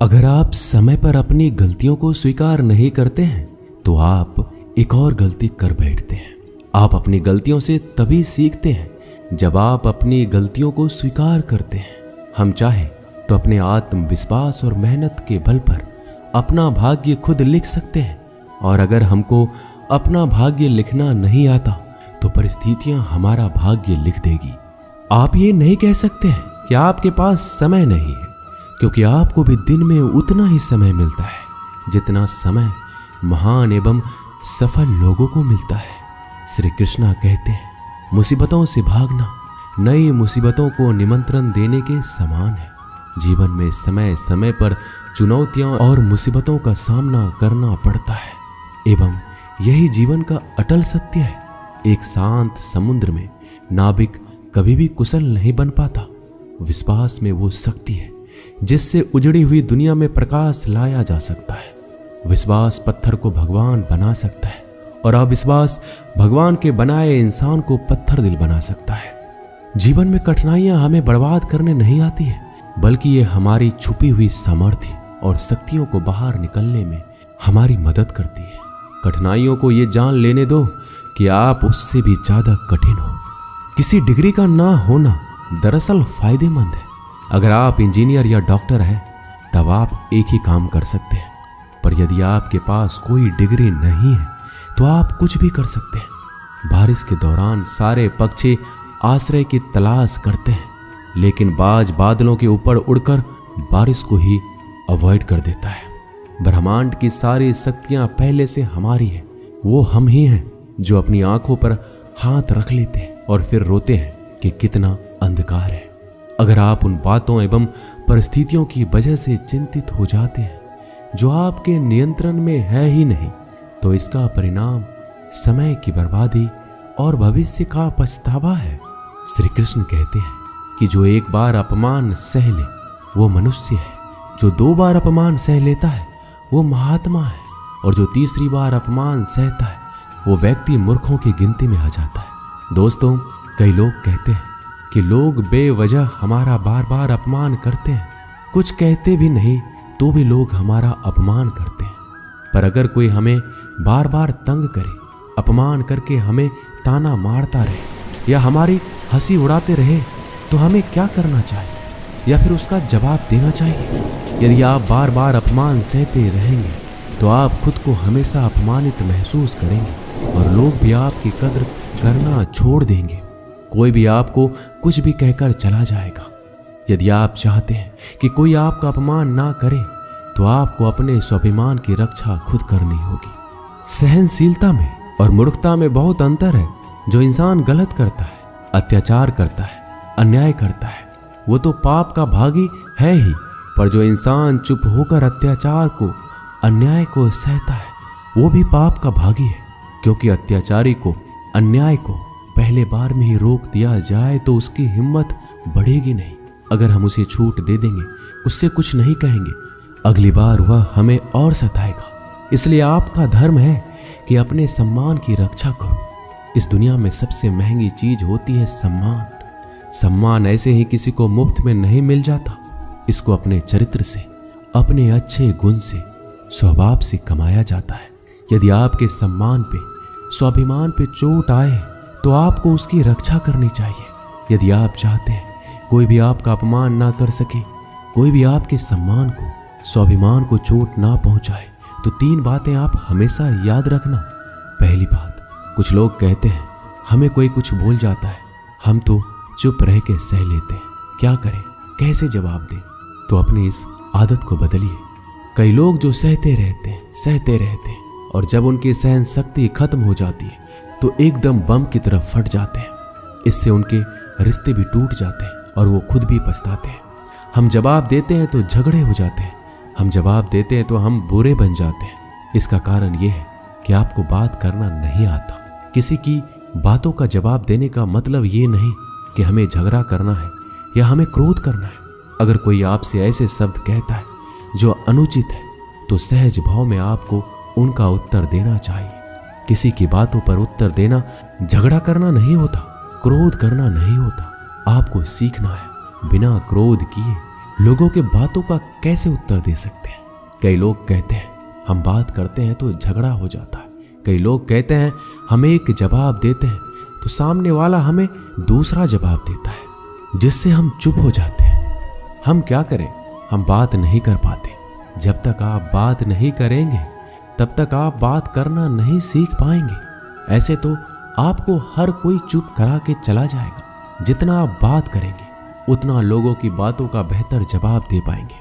अगर आप समय पर अपनी गलतियों को स्वीकार नहीं करते हैं तो आप एक और गलती कर बैठते हैं। आप अपनी गलतियों से तभी सीखते हैं जब आप अपनी गलतियों को स्वीकार करते हैं। हम चाहें तो अपने आत्मविश्वास और मेहनत के बल पर अपना भाग्य खुद लिख सकते हैं, और अगर हमको अपना भाग्य लिखना नहीं आता तो परिस्थितियां हमारा भाग्य लिख देगी। आप ये नहीं कह सकते हैं कि आपके पास समय नहीं है, क्योंकि आपको भी दिन में उतना ही समय मिलता है जितना समय महान एवं सफल लोगों को मिलता है। श्री कृष्णा कहते हैं, मुसीबतों से भागना नई मुसीबतों को निमंत्रण देने के समान है। जीवन में समय समय पर चुनौतियां और मुसीबतों का सामना करना पड़ता है, एवं यही जीवन का अटल सत्य है। एक शांत समुद्र में नाविक कभी भी कुशल नहीं बन पाता। विश्वास में वो शक्ति है जिससे उजड़ी हुई दुनिया में प्रकाश लाया जा सकता है। विश्वास पत्थर को भगवान बना सकता है, और अविश्वास भगवान के बनाए इंसान को पत्थर दिल बना सकता है। जीवन में कठिनाइयां हमें बर्बाद करने नहीं आती है, बल्कि ये हमारी छुपी हुई सामर्थ्य और शक्तियों को बाहर निकलने में हमारी मदद करती है। कठिनाइयों को ये जान लेने दो कि आप उससे भी ज्यादा कठिन हो। किसी डिग्री का ना होना दरअसल फायदेमंद है। अगर आप इंजीनियर या डॉक्टर हैं तब आप एक ही काम कर सकते हैं, पर यदि आपके पास कोई डिग्री नहीं है तो आप कुछ भी कर सकते हैं। बारिश के दौरान सारे पक्षी आश्रय की तलाश करते हैं, लेकिन बाज बादलों के ऊपर उड़कर बारिश को ही अवॉइड कर देता है। ब्रह्मांड की सारी शक्तियां पहले से हमारी है। वो हम ही हैं जो अपनी आंखों पर हाथ रख लेते हैं और फिर रोते हैं कि कितना अंधकार है। अगर आप उन बातों एवं परिस्थितियों की वजह से चिंतित हो जाते हैं जो आपके नियंत्रण में है ही नहीं, तो इसका परिणाम समय की बर्बादी और भविष्य का पछतावा है। श्री कृष्ण कहते हैं कि जो एक बार अपमान सह ले वो मनुष्य है, जो 2 बार अपमान सह लेता है वो महात्मा है, और जो 3री बार अपमान सहता है वो व्यक्ति मूर्खों की गिनती में आ जाता है। दोस्तों, कई लोग कहते हैं कि लोग बेवजह हमारा बार बार अपमान करते हैं। कुछ कहते भी नहीं तो भी लोग हमारा अपमान करते हैं। पर अगर कोई हमें बार बार तंग करे, अपमान करके हमें ताना मारता रहे या हमारी हंसी उड़ाते रहे, तो हमें क्या करना चाहिए या फिर उसका जवाब देना चाहिए? यदि आप बार बार अपमान सहते रहेंगे तो आप खुद को हमेशा अपमानित महसूस करेंगे और लोग भी आपकी कद्र करना छोड़ देंगे। कोई भी आपको कुछ भी कहकर चला जाएगा। यदि आप चाहते हैं कि कोई आपका अपमान ना करे तो आपको अपने स्वाभिमान की रक्षा खुद करनी होगी। सहनशीलता में और मूर्खता में बहुत अंतर है। जो इंसान गलत करता है, अत्याचार करता है, अन्याय करता है, वो तो पाप का भागी है ही, पर जो इंसान चुप होकर अत्याचार को, अन्याय को सहता है वो भी पाप का भागी है, क्योंकि अत्याचारी को, अन्याय को पहले बार में ही रोक दिया जाए तो उसकी हिम्मत बढ़ेगी नहीं। अगर हम उसे छूट दे देंगे, उससे कुछ नहीं कहेंगे, अगली बार वह हमें और सताएगा। इसलिए आपका धर्म है कि अपने सम्मान की रक्षा करो। इस दुनिया में सबसे महंगी चीज होती है सम्मान। सम्मान ऐसे ही किसी को मुफ्त में नहीं मिल जाता। इसको अपने चरित्र से, अपने अच्छे गुण से, स्वभाव से कमाया जाता है। यदि आपके सम्मान पे, स्वाभिमान पे चोट आए तो आपको उसकी रक्षा करनी चाहिए। यदि आप चाहते हैं कोई भी आपका अपमान ना कर सके, कोई भी आपके सम्मान को, स्वाभिमान को चोट ना पहुंचाए, तो 3 बातें आप हमेशा याद रखना। पहली बात, कुछ लोग कहते हैं हमें कोई कुछ बोल जाता है, हम तो चुप रह के सह लेते हैं, क्या करें, कैसे जवाब दें? तो अपनी इस आदत को बदलिए। कई लोग जो सहते रहते हैं और जब उनकी सहन शक्ति खत्म हो जाती है तो एकदम बम की तरफ फट जाते हैं। इससे उनके रिश्ते भी टूट जाते हैं और वो खुद भी पछताते हैं। हम जवाब देते हैं तो झगड़े हो जाते हैं, हम जवाब देते हैं तो हम बुरे बन जाते हैं। इसका कारण ये है कि आपको बात करना नहीं आता। किसी की बातों का जवाब देने का मतलब ये नहीं कि हमें झगड़ा करना है या हमें क्रोध करना है। अगर कोई आपसे ऐसे शब्द कहता है जो अनुचित है तो सहज भाव में आपको उनका उत्तर देना चाहिए। किसी की बातों पर उत्तर देना झगड़ा करना नहीं होता, क्रोध करना नहीं होता। आपको सीखना है बिना क्रोध किए लोगों के बातों का कैसे उत्तर दे सकते हैं? कई लोग कहते हैं हम बात करते हैं तो झगड़ा हो जाता है। कई लोग कहते हैं हम एक जवाब देते हैं तो सामने वाला हमें दूसरा जवाब देता है, जिससे हम चुप हो जाते हैं। हम क्या करें? हम बात नहीं कर पाते। जब तक आप बात नहीं करेंगे तब तक आप बात करना नहीं सीख पाएंगे। ऐसे तो आपको हर कोई चुप करा के चला जाएगा। जितना आप बात करेंगे उतना लोगों की बातों का बेहतर जवाब दे पाएंगे।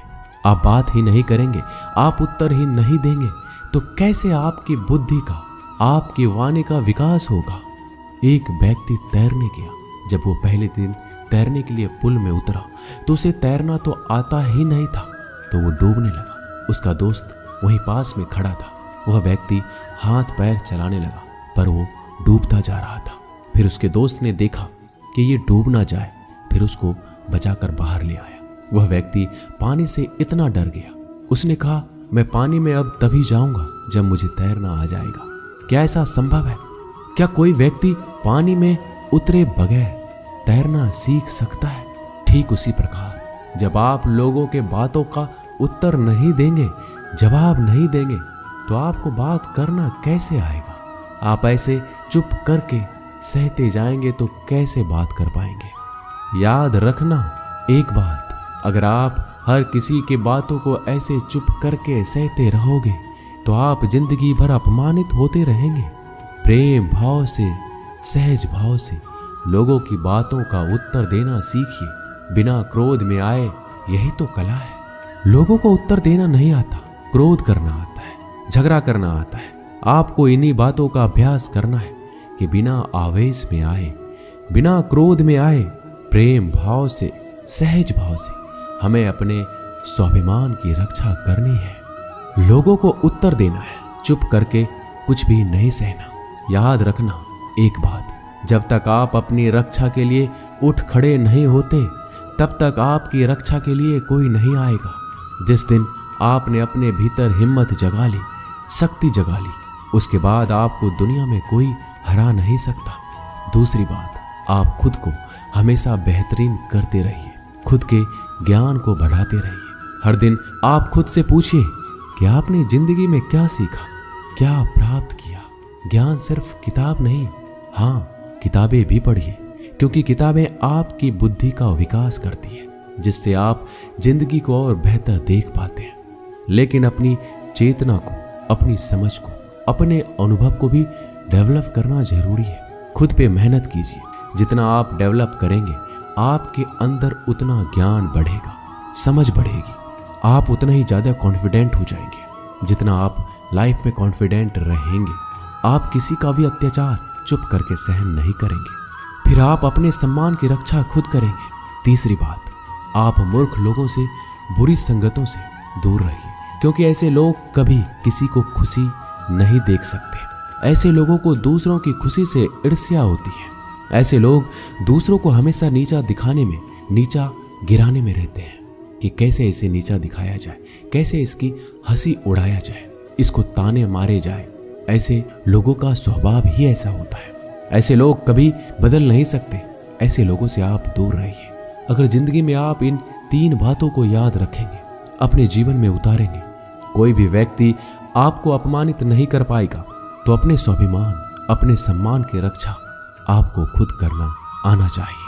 आप बात ही नहीं करेंगे, आप उत्तर ही नहीं देंगे तो कैसे आपकी बुद्धि का, आपकी वाणी का विकास होगा? एक व्यक्ति तैरने गया। जब वो पहले दिन तैरने के लिए पुल में उतरा तो उसे तैरना तो आता ही नहीं था, तो वो डूबने लगा। उसका दोस्त वहीं पास में खड़ा था। वह व्यक्ति हाथ पैर चलाने लगा पर वो डूबता जा रहा था। फिर उसके दोस्त ने देखा कि ये डूब ना जाए, फिर उसको बचाकर बाहर ले आया। वह व्यक्ति पानी से इतना डर गया, उसने कहा मैं पानी में अब तभी जाऊंगा जब मुझे तैरना आ जाएगा। क्या ऐसा संभव है? क्या कोई व्यक्ति पानी में उतरे बगैर तैरना सीख सकता है? ठीक उसी प्रकार जब आप लोगों के बातों का उत्तर नहीं देंगे, जवाब नहीं देंगे तो आपको बात करना कैसे आएगा? आप ऐसे चुप करके सहते जाएंगे तो कैसे बात कर पाएंगे? याद रखना एक बात, अगर आप हर किसी के बातों को ऐसे चुप करके सहते रहोगे तो आप जिंदगी भर अपमानित होते रहेंगे। प्रेम भाव से, सहज भाव से लोगों की बातों का उत्तर देना सीखिए, बिना क्रोध में आए। यही तो कला है। लोगों को उत्तर देना नहीं आता, क्रोध करना आता है, झगड़ा करना आता है। आपको इन्हीं बातों का अभ्यास करना है कि बिना आवेश में आए, बिना क्रोध में आए, प्रेम भाव से, सहज भाव से हमें अपने स्वाभिमान की रक्षा करनी है। लोगों को उत्तर देना है, चुप करके कुछ भी नहीं सहना। याद रखना एक बात, जब तक आप अपनी रक्षा के लिए उठ खड़े नहीं होते तब तक आपकी रक्षा के लिए कोई नहीं आएगा। जिस दिन आपने अपने भीतर हिम्मत जगा ली, शक्ति जगा ली, उसके बाद आपको दुनिया में कोई हरा नहीं सकता। दूसरी बात, आप खुद को हमेशा बेहतरीन करते रहिए, खुद के ज्ञान को बढ़ाते रहिए। हर दिन आप खुद से पूछिए कि आपने जिंदगी में क्या सीखा, क्या प्राप्त किया। ज्ञान सिर्फ किताब नहीं, हाँ किताबें भी पढ़िए, क्योंकि किताबें आपकी बुद्धि का विकास करती है, जिससे आप जिंदगी को और बेहतर देख पाते हैं। लेकिन अपनी चेतना को, अपनी समझ को, अपने अनुभव को भी डेवलप करना जरूरी है। खुद पे मेहनत कीजिए। जितना आप डेवलप करेंगे आपके अंदर उतना ज्ञान बढ़ेगा, समझ बढ़ेगी, आप उतना ही ज़्यादा कॉन्फिडेंट हो जाएंगे। जितना आप लाइफ में कॉन्फिडेंट रहेंगे आप किसी का भी अत्याचार चुप करके सहन नहीं करेंगे। फिर आप अपने सम्मान की रक्षा खुद करेंगे। तीसरी बात, आप मूर्ख लोगों से, बुरी संगतों से दूर रहिए, क्योंकि ऐसे लोग कभी किसी को खुशी नहीं देख सकते। ऐसे लोगों को दूसरों की खुशी से ईर्ष्या होती है। ऐसे लोग दूसरों को हमेशा नीचा दिखाने में, नीचा गिराने में रहते हैं कि कैसे इसे नीचा दिखाया जाए, कैसे इसकी हंसी उड़ाया जाए, इसको ताने मारे जाए। ऐसे लोगों का स्वभाव ही ऐसा होता है। ऐसे लोग कभी बदल नहीं सकते। ऐसे लोगों से आप दूर रहिए। अगर जिंदगी में आप इन 3 बातों को याद रखेंगे, अपने जीवन में उतारेंगे, कोई भी व्यक्ति आपको अपमानित नहीं कर पाएगा। तो अपने स्वाभिमान, अपने सम्मान की रक्षा आपको खुद करना आना चाहिए।